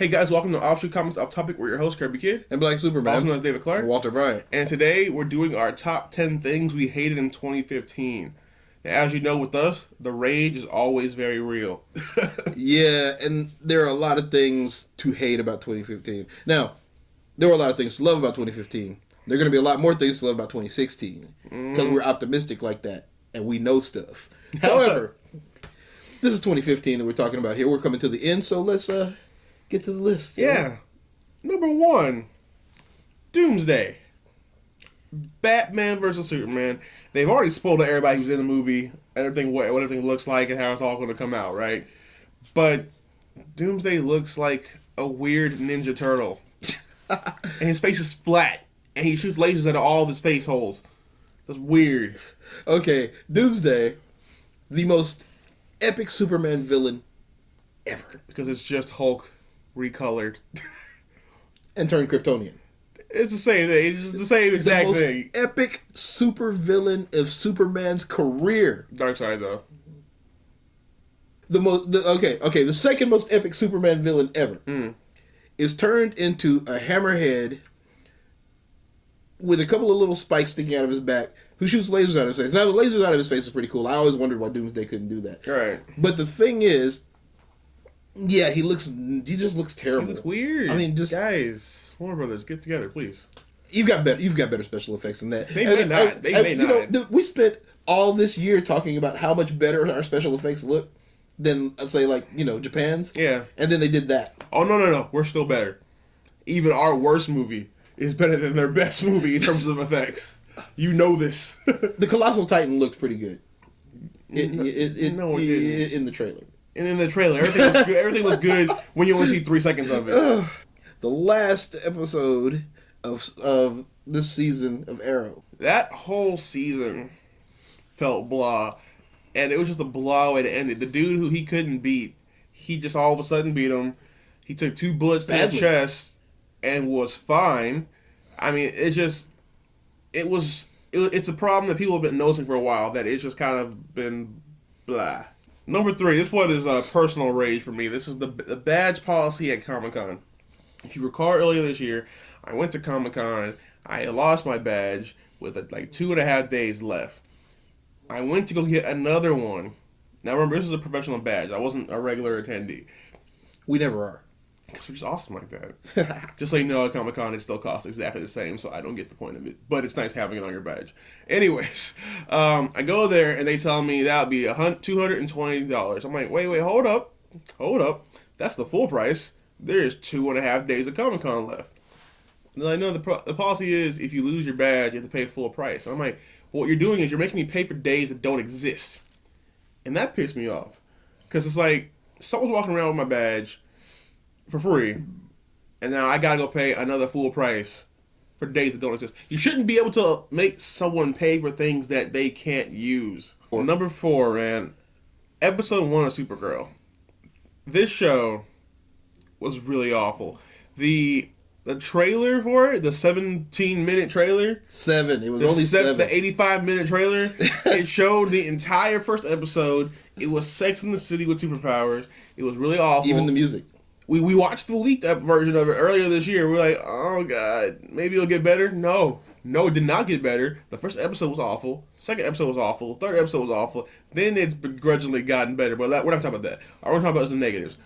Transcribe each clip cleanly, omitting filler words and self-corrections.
Hey guys, welcome to Offshoot Comics Off Topic. We're your host, Kirby Kid. And Black Superman. Also known as David Clark. And Walter Bryant. And today we're doing our top 10 things we hated in 2015. Now, as you know with us, the rage is always very real. Yeah, and there are a lot of things to hate about 2015. Now, there were a lot of things to love about 2015. There are going to be a lot more things to love about 2016. Because we're optimistic like that. And we know stuff. However, this is 2015 that we're talking about here. We're coming to the end, so let's get to the list. Yeah. Number 1, Doomsday. Batman versus Superman. They've already spoiled to everybody who's in the movie, everything, what everything looks like and how it's all going to come out, right? But Doomsday looks like a weird Ninja Turtle. And his face is flat. And he shoots lasers out of all of his face holes. That's weird. Okay, Doomsday, the most epic Superman villain ever. Because it's just Hulk recolored. And turned Kryptonian. It's the same thing. It's just the same exact the most thing. Epic super villain of Superman's career. Darkseid, though. The second most epic Superman villain ever is turned into a hammerhead with a couple of little spikes sticking out of his back, who shoots lasers out of his face. Now, the lasers out of his face is pretty cool. I always wondered why Doomsday couldn't do that. Right. But the thing is, yeah, he just looks terrible. He looks weird. I mean, just guys, Warner Brothers, get together, please. You've got better special effects than that. They may not. They may not. Dude, we spent all this year talking about how much better our special effects look than, I'd say, Japan's. Yeah. And then they did that. Oh, no. We're still better. Even our worst movie is better than their best movie in terms of effects. You know this. The Colossal Titan looked pretty good. It didn't. In the trailer. And in the trailer, everything was good. Everything was good when you only see 3 seconds of it. The last episode of this season of Arrow. That whole season felt blah. And it was just a blah way to end it. The dude who he couldn't beat, he just all of a sudden beat him. He took 2 bullets to the chest and was fine. I mean, it's a problem that people have been noticing for a while, that it's just kind of been blah. Number 3, this one is a personal rage for me. This is the badge policy at Comic-Con. If you recall earlier this year, I went to Comic-Con. I lost my badge with 2.5 days left. I went to go get another one. Now remember, this is a professional badge. I wasn't a regular attendee. We never are. Because we're just awesome like that. Just so you know, at Comic-Con, it still costs exactly the same, so I don't get the point of it. But it's nice having it on your badge. Anyways, I go there, and they tell me that would be $220. I'm like, wait, hold up. That's the full price. There's 2.5 days of Comic-Con left. And I know the policy is, if you lose your badge, you have to pay full price. And I'm like, what you're doing is you're making me pay for days that don't exist. And that pissed me off. Because it's like, someone's walking around with my badge for free, and now I gotta go pay another full price for days that don't exist. You shouldn't be able to make someone pay for things that they can't use. Number 4, man, episode 1 of Supergirl. This show was really awful. The trailer for it, the 17-minute trailer. 7. It was only 7. The 85-minute trailer. It showed the entire first episode. It was Sex in the City with superpowers. It was really awful. Even the music. We watched the leaked up version of it earlier this year. We're like, oh god, maybe it'll get better. No, it did not get better. The first episode was awful. Second episode was awful. Third episode was awful. Then it's begrudgingly gotten better. But we're not talking about that. All we're talking about is the negatives.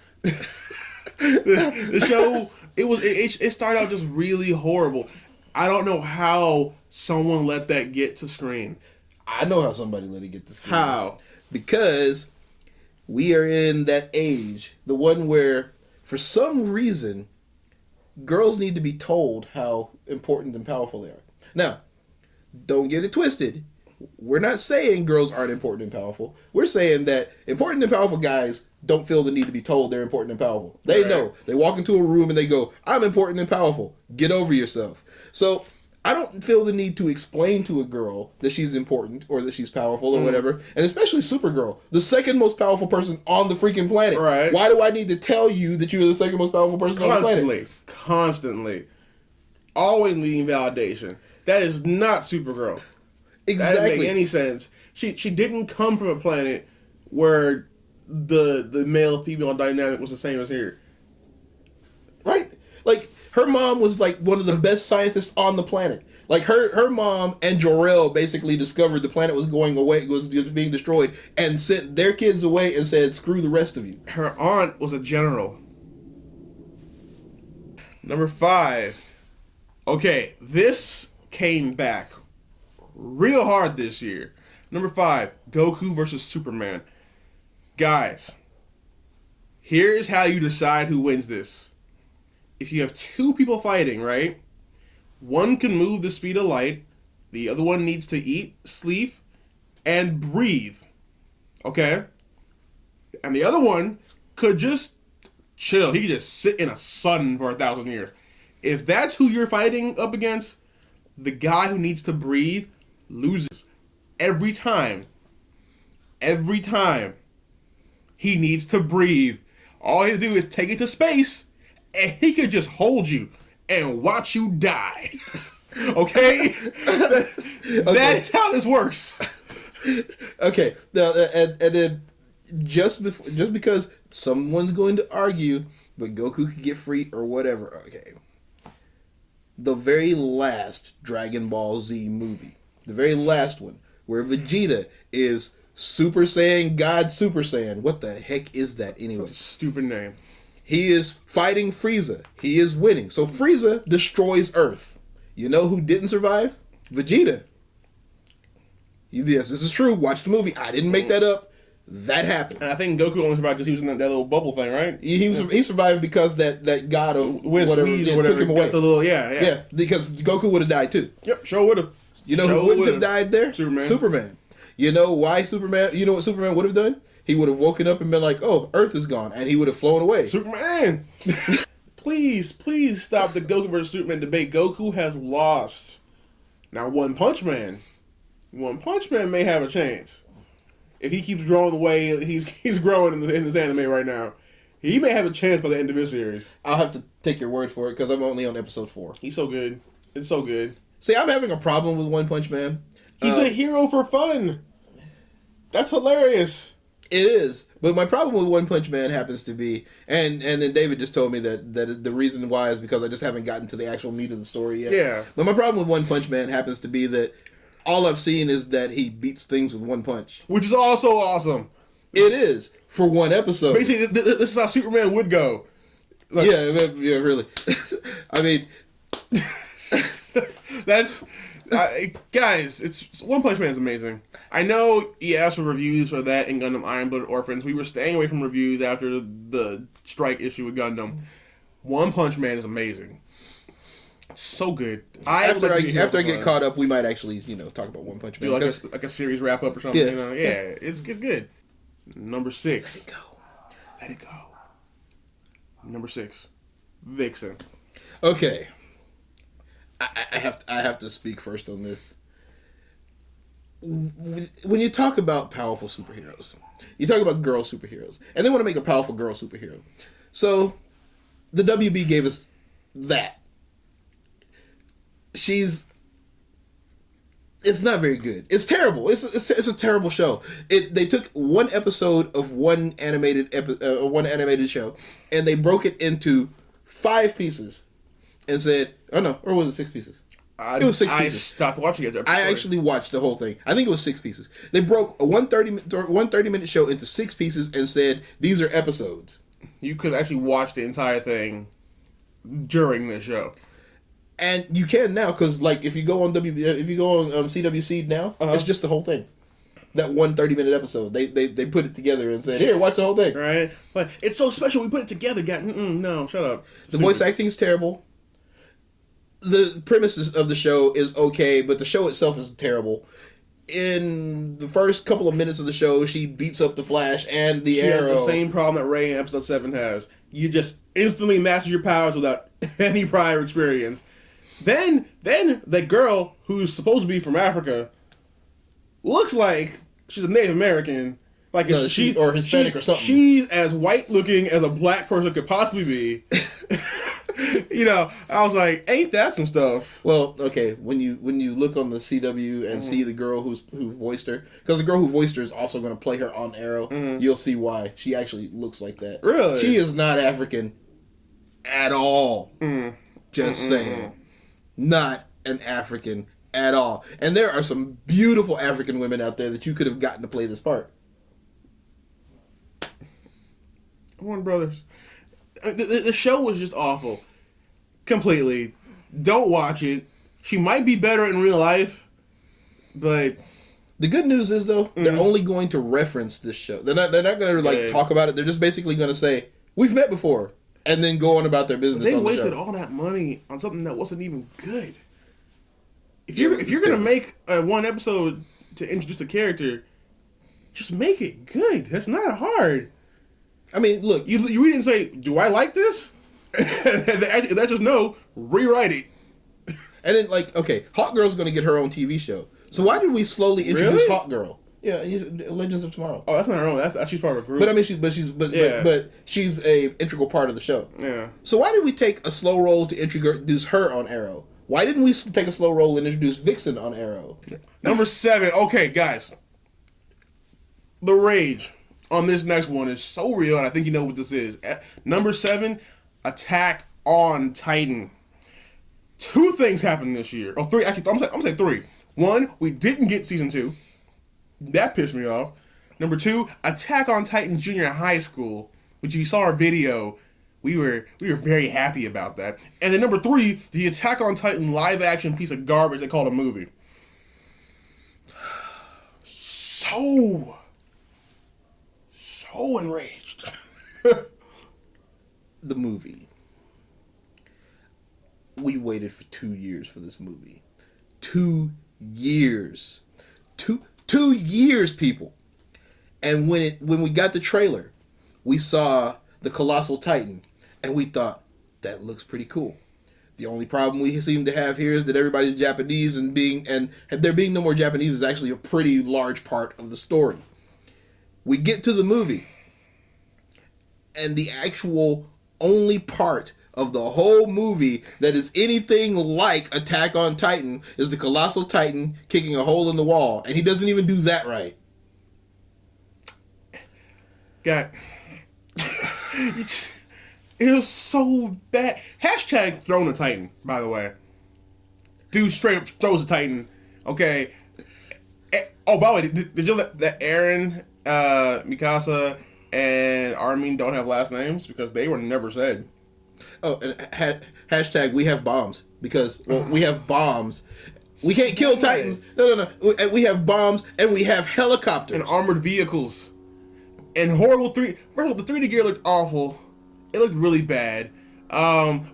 the show, it started out just really horrible. I don't know how someone let that get to screen. I know how somebody let it get to screen. How? Because we are in that age, the one where, for some reason, girls need to be told how important and powerful they are. Now, don't get it twisted. We're not saying girls aren't important and powerful. We're saying that important and powerful guys don't feel the need to be told they're important and powerful. They know. They walk into a room and they go, I'm important and powerful. Get over yourself. So I don't feel the need to explain to a girl that she's important or that she's powerful or whatever. And especially Supergirl, the second most powerful person on the freaking planet. Right. Why do I need to tell you that you're the second most powerful person on the planet? Constantly. Always needing validation. That is not Supergirl. Exactly. That doesn't make any sense. She didn't come from a planet where the male-female dynamic was the same as here. Her mom was like one of the best scientists on the planet. Like her mom and Jor-El basically discovered the planet was going away, was being destroyed, and sent their kids away and said, "Screw the rest of you." Her aunt was a general. Number 5. Okay, this came back real hard this year. Number 5, Goku versus Superman. Guys, here's how you decide who wins this. If you have 2 people fighting, right? One can move the speed of light. The other one needs to eat, sleep, and breathe. Okay? And the other one could just chill. He could just sit in a sun for 1,000 years. If that's who you're fighting up against, the guy who needs to breathe loses. Every time. Every time. He needs to breathe. All he has to do is take it to space, and he could just hold you and watch you die. Okay? That is how this works. Okay. Now, and then just because someone's going to argue, but Goku could get free or whatever. Okay. The very last Dragon Ball Z movie, the very last one, where Vegeta is Super Saiyan God Super Saiyan. What the heck is that anyway? Such a stupid name. He is fighting Frieza. He is winning. So Frieza destroys Earth. You know who didn't survive? Vegeta. Yes, this is true. Watch the movie. I didn't make that up. That happened. And I think Goku only survived because he was in that little bubble thing, right? He survived because that god of whatever took him away. The little, yeah. Because Goku would have died too. Yep, sure would have. You know who wouldn't have died there? Superman. You know why Superman? You know what Superman would have done? He would have woken up and been like, "Oh, Earth is gone," and he would have flown away. Superman! Please stop the Goku versus Superman debate. Goku has lost. Now, One Punch Man may have a chance. If he keeps growing the way he's growing in this anime right now, he may have a chance by the end of this series. I'll have to take your word for it because I'm only on episode 4. He's so good. It's so good. See, I'm having a problem with One Punch Man. He's a hero for fun. That's hilarious. It is, but my problem with One Punch Man happens to be, and then David just told me that the reason why is because I just haven't gotten to the actual meat of the story yet. Yeah. But my problem with One Punch Man happens to be that all I've seen is that he beats things with one punch, which is also awesome. It is for one episode. Basically, this is how Superman would go. Like, yeah, really. I mean, that's. Guys, it's One Punch Man is amazing. I know he asked for reviews for that and Gundam Iron Blooded Orphans. We were staying away from reviews after the strike issue with Gundam. One Punch Man is amazing. So good. After I get caught up, we might actually talk about One Punch Man. Do like a series wrap up or something. Yeah. It's good. Number 6. Let it go. Number 6, Vixen. Okay. I have to speak first on this. When you talk about powerful superheroes, you talk about girl superheroes, and they want to make a powerful girl superhero. So, the WB gave us that. It's not very good. It's terrible. It's a terrible show. They took one episode of one animated show, and they broke it into 5 pieces. And said, oh no, or was it 6 pieces? It was 6 pieces. I stopped watching it. I actually watched the whole thing. I think it was 6 pieces. They broke one 30-minute show into 6 pieces and said, these are episodes. You could actually watch the entire thing during the show. And you can now, because like if you go on CWC now, it's just the whole thing. That one 30-minute episode, they put it together and said, here, watch the whole thing. Right? Like, it's so special, we put it together, guys. No, shut up. The voice acting is terrible. The premise of the show is okay, but the show itself is terrible. In the first couple of minutes of the show, she beats up the Flash and the Arrow. She has the same problem that Ray in episode 7 has. You just instantly master your powers without any prior experience. Then the girl, who's supposed to be from Africa, looks like she's a Native American. Like she's or Hispanic or something. She's as white looking as a black person could possibly be. I was like, ain't that some stuff? Well, okay, when you look on the CW and see the girl who voiced her, because the girl who voiced her is also going to play her on Arrow, you'll see why she actually looks like that. Really? She is not African at all. Just saying. Not an African at all. And there are some beautiful African women out there that you could have gotten to play this part. Warner Brothers. The show was just awful. Completely. Don't watch it. She might be better in real life, but... The good news is, though, they're only going to reference this show. They're not going to, talk about it. They're just basically going to say, we've met before, and then go on about their business. They on the wasted show. all that money on something that wasn't even good. If you're going to make one episode to introduce a character, just make it good. That's not hard. I mean, look. You read it and say, do I like this? That just no, rewrite it. And then, okay, Hawk Girl's going to get her own TV show. So why did we slowly introduce Really? Hawk Girl? Yeah, Legends of Tomorrow. Oh, that's not her own. That's she's part of a group. But I mean, but she's a integral part of the show. Yeah. So why did we take a slow roll to introduce her on Arrow? Why didn't we take a slow roll and introduce Vixen on Arrow? Number 7. Okay, guys. The rage on this next one is so real, and I think you know what this is. Number 7, Attack on Titan. 2 things happened this year. Oh, 3. Actually, I'm gonna say 3. 1, we didn't get season 2. That pissed me off. Number 2, Attack on Titan Junior High School, which you saw our video. We were very happy about that. And then number 3, the Attack on Titan live action piece of garbage they called a movie. So enraged. The movie. We waited for 2 years for this movie. 2 years. 2 years, people. And when we got the trailer, we saw the Colossal Titan, and we thought, that looks pretty cool. The only problem we seem to have here is that everybody's Japanese, and there being no more Japanese is actually a pretty large part of the story. We get to the movie, and the actual only part of the whole movie that is anything like Attack on Titan is the Colossal Titan kicking a hole in the wall, and he doesn't even do that right. God. It was so bad. Hashtag throwing a Titan, by the way. Dude straight up throws a Titan. Okay. Oh, by the way, did you know that Eren, Mikasa, and Armin don't have last names? Because they were never said. Oh, and hashtag we have bombs. Because, we have bombs. We can't kill Titans. No. We have bombs, and we have helicopters. And armored vehicles. And horrible 3D. First of all, the 3D gear looked awful. It looked really bad.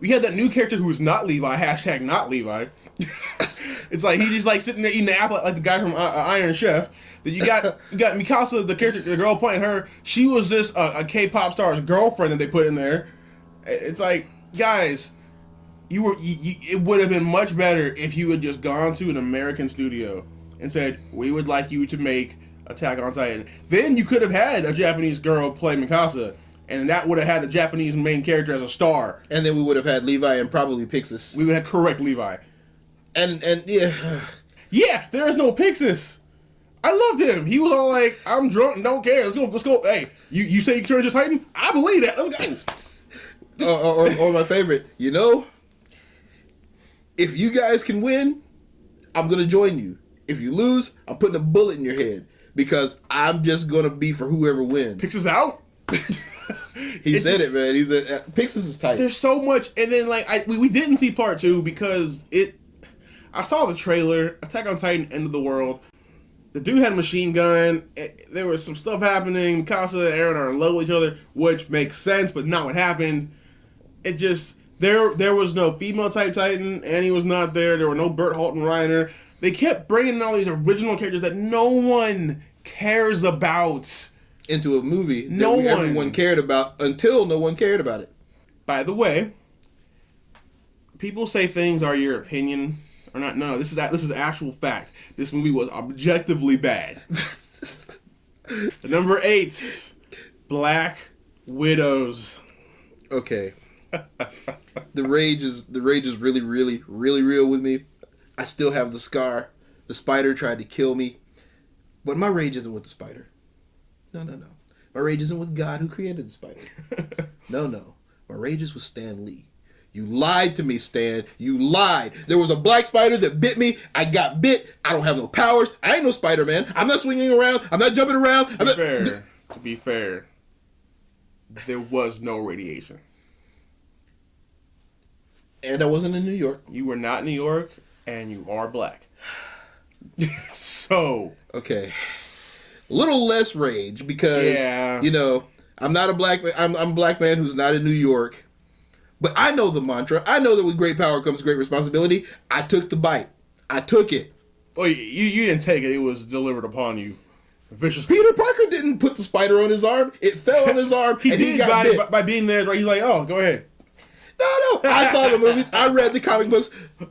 We had that new character who was not Levi. Hashtag not Levi. It's like he's just like sitting there eating the apple like the guy from Iron Chef. Then you got Mikasa, the character, the girl playing her. She was just a K-pop star's girlfriend that they put in there. It's like, guys, it would have been much better if you had just gone to an American studio and said, we would like you to make Attack on Titan. Then you could have had a Japanese girl play Mikasa, and that would have had the Japanese main character as a star. And then we would have had Levi and probably Pixis. We would have correct Levi. And yeah. Yeah, there is no Pixis. I loved him. He was all like, I'm drunk and don't care. Let's go. Hey, you say you turned into Titan? I believe that. Let's go. Or my favorite, if you guys can win, I'm going to join you. If you lose, I'm putting a bullet in your head. Because I'm just going to be for whoever wins. Pixis out? He said it, man. He said, Pixis is tight. There's so much. And then, we didn't see part 2 because I saw the trailer, Attack on Titan, End of the World. The dude had a machine gun. There was some stuff happening. Mikasa and Eren are in love with each other, which makes sense, but not what happened. It just, there was no female type Titan. Annie was not there. There were no Bert, Holt, and Reiner. They kept bringing in all these original characters that no one cares about into a movie that everyone cared about until no one cared about it. By the way, people say things are your opinion or not. No, this is actual fact. This movie was objectively bad. Number 8, Black Widows. Okay. The rage is really, really, really real with me. I still have the scar. The spider tried to kill me. But my rage isn't with the spider. No. My rage isn't with God who created the spider. No. My rage is with Stan Lee. You lied to me, Stan. You lied. There was a black spider that bit me. I got bit. I don't have no powers. I ain't no Spider-Man. I'm not swinging around. I'm not jumping around. To be fair, there was no radiation. And I wasn't in New York. You were not in New York, and you are black. So. Okay. A little less rage because, I'm not a black man. I'm a black man who's not in New York. But I know the mantra. I know that with great power comes great responsibility. I took the bite. I took it. Well, you didn't take it. It was delivered upon you viciously. Peter Parker didn't put the spider on his arm. It fell on his arm, and he got bit. By being there, right? He's like, oh, go ahead. No. I saw the movies. I read the comic books.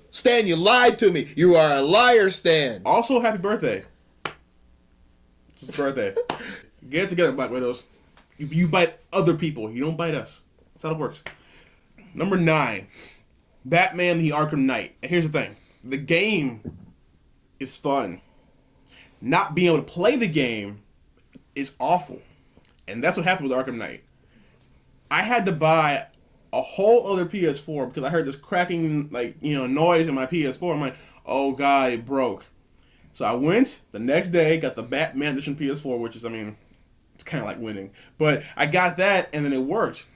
Stan, you lied to me. You are a liar, Stan. Also, happy birthday. It's his birthday. Get it together, Black Widows. You bite other people. You don't bite us. That's how it works. Number 9, Batman the Arkham Knight. And here's the thing. The game is fun. Not being able to play the game is awful. And that's what happened with Arkham Knight. I had to buy a whole other PS4 because I heard this cracking noise in my PS4. I'm like, oh God, it broke. So I went the next day, got the Batman Edition PS4, which is, it's kind of like winning. But I got that, and then it worked.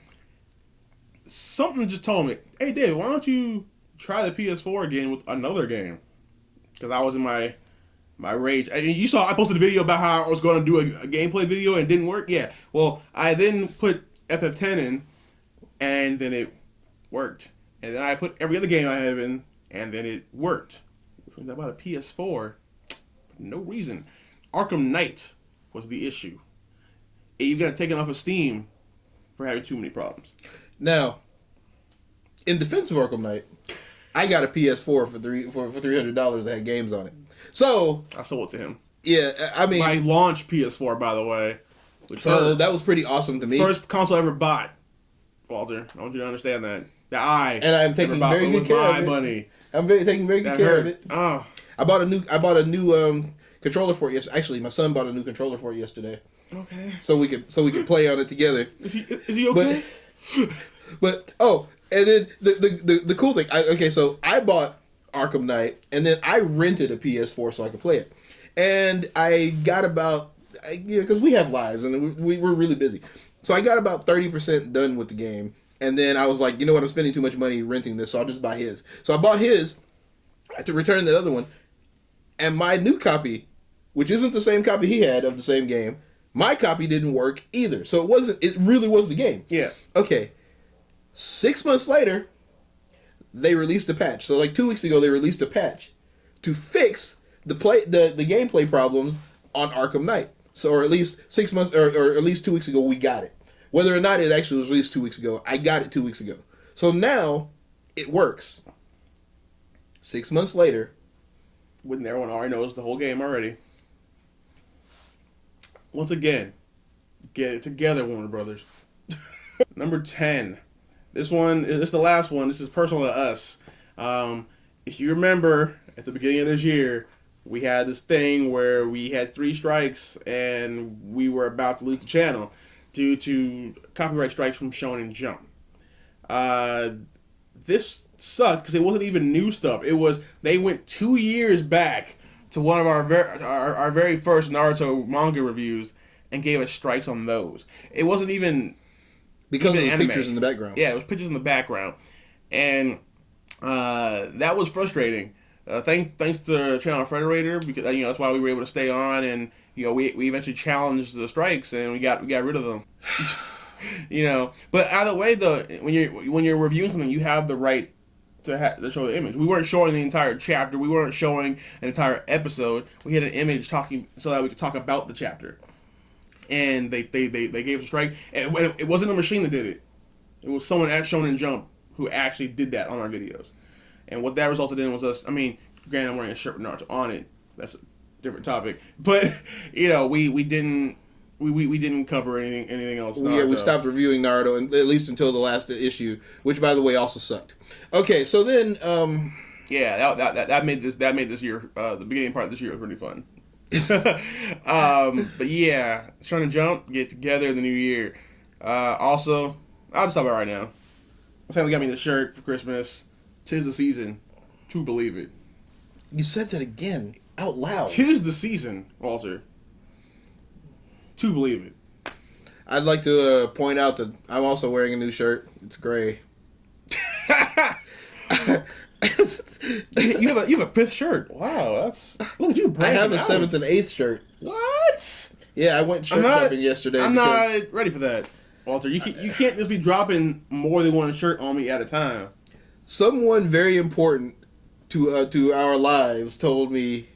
Something just told me, hey, David, why don't you try the PS4 again with another game? Because I was in my rage. You saw I posted a video about how I was going to do a gameplay video and it didn't work. Yeah. Well, I then put FF10 in, and then it worked. And then I put every other game I have in, and then it worked. About a PS4, for no reason. Arkham Knight was the issue. And you got taken off of Steam for having too many problems. Now, in defense of Arkham Knight, I got a PS4 for $300 that had games on it. So I sold it to him. Yeah, my launch PS4, by the way. That was pretty awesome to me. First console I ever bought, Walter. I want you to understand that. And I'm taking very good care of it. Money. I'm taking very good care of it. Oh. I bought a new controller for it yesterday. Actually, my son bought a new controller for it yesterday. Okay. So we could play on it together. Is he okay? And then the cool thing. So I bought Arkham Knight, and then I rented a PS4 so I could play it. And I got because we have lives and we're really busy. So I got about 30% done with the game. And then I was like, you know what, I'm spending too much money renting this, so I'll just buy his. So I bought his. I had to return that other one. And my new copy, which isn't the same copy he had of the same game, my copy didn't work either. So it really was the game. Yeah. Okay. 6 months later, they released a patch. So 2 weeks ago, they released a patch to fix the gameplay problems on Arkham Knight. So, or at least 6 months, or at least 2 weeks ago, we got it. Whether or not it actually was released 2 weeks ago, I got it 2 weeks ago. So now, it works. 6 months later. When everyone already knows the whole game already. Once again, get it together, Warner Brothers. Number 10. This is the last one. This is personal to us. If you remember, at the beginning of this year, we had this thing where we had 3 strikes and we were about to lose the channel due to copyright strikes from Shonen Jump. This sucked because it wasn't even new stuff. It was, they went 2 years back to one of our very first Naruto manga reviews and gave us strikes on those. It wasn't even because of the pictures in the background. Yeah, it was pictures in the background, and that was frustrating. Thanks to Channel Federator, because that's why we were able to stay on, and we eventually challenged the strikes and we got rid of them. But either way, though, when you're reviewing something, you have the right to show the image. We weren't showing the entire chapter. We weren't showing an entire episode. We had an image talking so that we could talk about the chapter. And they gave us a strike. And it wasn't a machine that did it. It was someone at Shonen Jump who actually did that on our videos. And what that resulted in was us. Granted, I'm wearing a shirt with Naruto on it. That's a different topic. But we didn't cover anything else. Yeah, we stopped reviewing Naruto, at least until the last issue, which, by the way, also sucked. Okay, so then, yeah, that made this year, the beginning part of this year was really fun. But yeah, Shonen Jump, get together in the new year. Also, I'll just stop it right now. My family got me the shirt for Christmas. 'Tis the season to believe it. You said that again out loud. 'Tis the season, Walter. To believe it. I'd like to point out that I'm also wearing a new shirt. It's gray. You have a fifth shirt. Wow, that's look at you. I have a out. 7th and 8th shirt. What? Yeah, I went shirt shopping yesterday. I'm not ready for that, Walter. You can't just be dropping more than one shirt on me at a time. Someone very important to our lives told me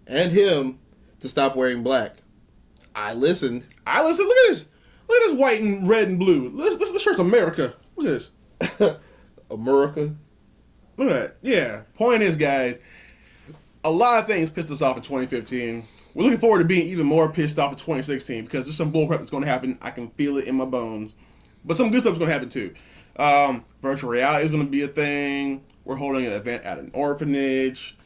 and him to stop wearing black. I listened. Look at this. Look at this white and red and blue. This shirt's America. Look at this. America. Look at that. Yeah. Point is, guys, a lot of things pissed us off in 2015. We're looking forward to being even more pissed off in 2016 because there's some bullcrap that's going to happen. I can feel it in my bones. But some good stuff's going to happen too. Virtual reality is going to be a thing. We're holding an event at an orphanage.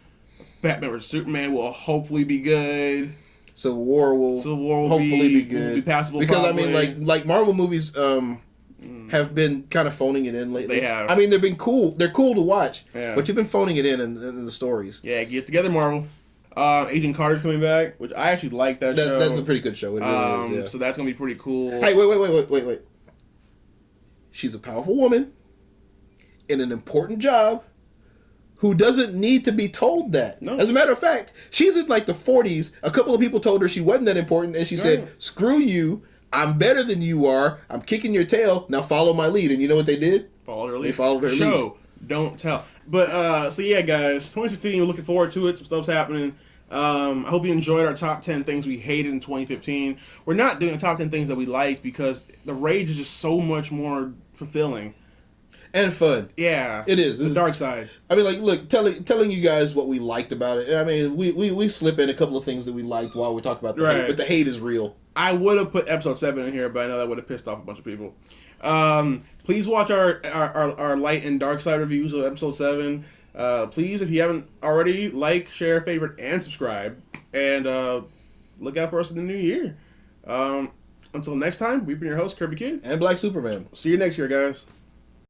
Batman vs Superman will hopefully be good. Civil War will hopefully be good. Be passable because probably. I mean, like Marvel movies have been kind of phoning it in lately. They have. I mean, they've been cool. They're cool to watch. Yeah. But you've been phoning it in the stories. Yeah, get together, Marvel. Agent Carter's coming back, which I actually like that show. That's a pretty good show. It really is. Yeah. So that's gonna be pretty cool. Hey, wait. She's a powerful woman in an important job who doesn't need to be told that. No. As a matter of fact, she's in like the 40s. A couple of people told her she wasn't that important, and she said, "Screw you. I'm better than you are. I'm kicking your tail. Now follow my lead." And you know what they did? Followed her lead. They followed her lead. Show, don't tell. But so yeah, guys, 2016. We're looking forward to it. Some stuff's happening. I hope you enjoyed our top 10 things we hated in 2015. We're not doing a top 10 things that we liked because the rage is just so much more fulfilling and fun. Yeah, it is. The dark side. I mean, like, look, telling you guys what we liked about it. I mean, we slip in a couple of things that we liked while we talk about the hate, but the hate is real. I would have put episode 7 in here, but I know that would have pissed off a bunch of people. Please watch our light and dark side reviews of episode 7. Please, if you haven't already, like, share, favorite, and subscribe. And look out for us in the new year. Until next time, we've been your host, Kirby Kid. And Black Superman. See you next year, guys.